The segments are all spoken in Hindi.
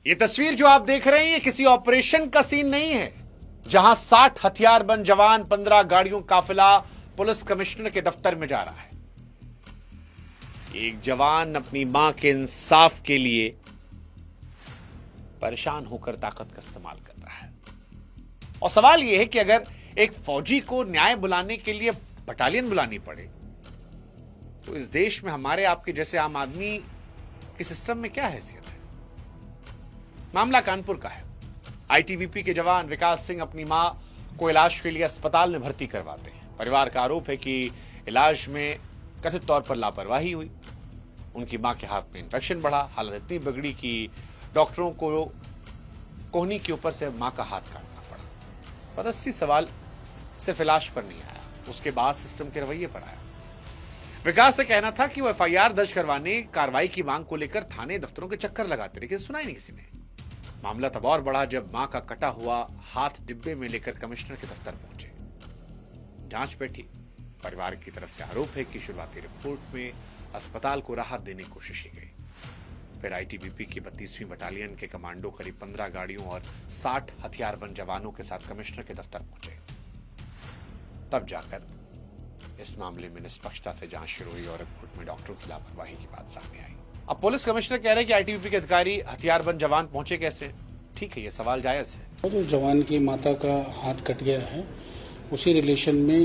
ये तस्वीर जो आप देख रहे हैं ये किसी ऑपरेशन का सीन नहीं है, जहां 60 हथियारबंद जवान 15 गाड़ियों काफिला पुलिस कमिश्नर के दफ्तर में जा रहा है। एक जवान अपनी मां के इंसाफ के लिए परेशान होकर ताकत का इस्तेमाल कर रहा है। और सवाल यह है कि अगर एक फौजी को न्याय बुलाने के लिए बटालियन बुलानी पड़े तो इस देश में हमारे आपके जैसे आम आदमी के सिस्टम में क्या हैसियत है। मामला कानपुर का है। आईटीबीपी के जवान विकास सिंह अपनी मां को इलाज के लिए अस्पताल में भर्ती करवाते हैं। परिवार का आरोप है कि इलाज में कथित तौर पर लापरवाही हुई। उनकी मां के हाथ में इंफेक्शन बढ़ा, हालत इतनी बिगड़ी कि डॉक्टरों को कोहनी के ऊपर से मां का हाथ काटना पड़ा। पर असली सवाल सिर्फ इलाज पर नहीं आया, उसके बाद सिस्टम के रवैये पर आया। विकास से कहना था कि वो एफआईआर दर्ज करवाने कार्रवाई की मांग को लेकर थाने दफ्तरों के चक्कर लगाते, लेकिन सुना ही नहीं किसी ने। मामला तब और बढ़ा जब मां का कटा हुआ हाथ डिब्बे में लेकर कमिश्नर के दफ्तर पहुंचे। जांच बैठी। परिवार की तरफ से आरोप है कि शुरुआती रिपोर्ट में अस्पताल को राहत देने की कोशिश की गई। फिर आईटीबीपी की 32वीं बटालियन के कमांडो करीब 15 गाड़ियों और 60 हथियारबंद जवानों के साथ कमिश्नर के दफ्तर पहुंचे। तब जाकर इस मामले में निष्पक्षता से जांच शुरू हुई और रिपोर्ट में डॉक्टरों की लापरवाही की बात सामने आई। अब पुलिस कमिश्नर कह रहे हैं कि आईटीबीपी के अधिकारी हथियारबंद जवान पहुंचे कैसे। ठीक है, ये सवाल जायज है। तो जवान की माता का हाथ कट गया है, उसी रिलेशन में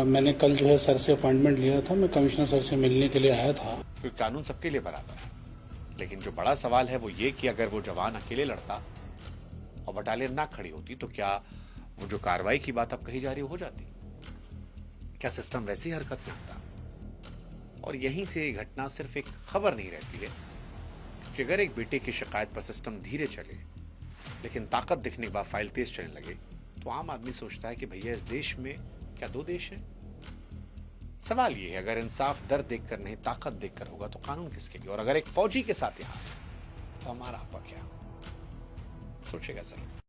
मैंने कल जो है सर से अपॉइंटमेंट लिया था। मैं कमिश्नर सर से मिलने के लिए आया था। क्योंकि कानून सबके लिए बराबर है, लेकिन जो बड़ा सवाल है वो ये कि अगर वो जवान अकेले लड़ता और बटालियन ना खड़ी होती तो क्या वो जो कार्रवाई की बात अब कही जा रही हो जाती? क्या सिस्टम वैसी हरकत में आता? और यहीं से ये घटना सिर्फ एक खबर नहीं रहती है कि अगर एक बेटे की शिकायत पर सिस्टम धीरे चले लेकिन ताकत दिखने के बाद फाइल तेज चलने लगे तो आम आदमी सोचता है कि भैया इस देश में क्या दो देश हैं? सवाल ये है, अगर इंसाफ डर देखकर नहीं ताकत देखकर होगा तो कानून किसके लिए? और अगर एक फौजी के साथ यहां तो हमारा आपका क्या? सोचेगा जरूर।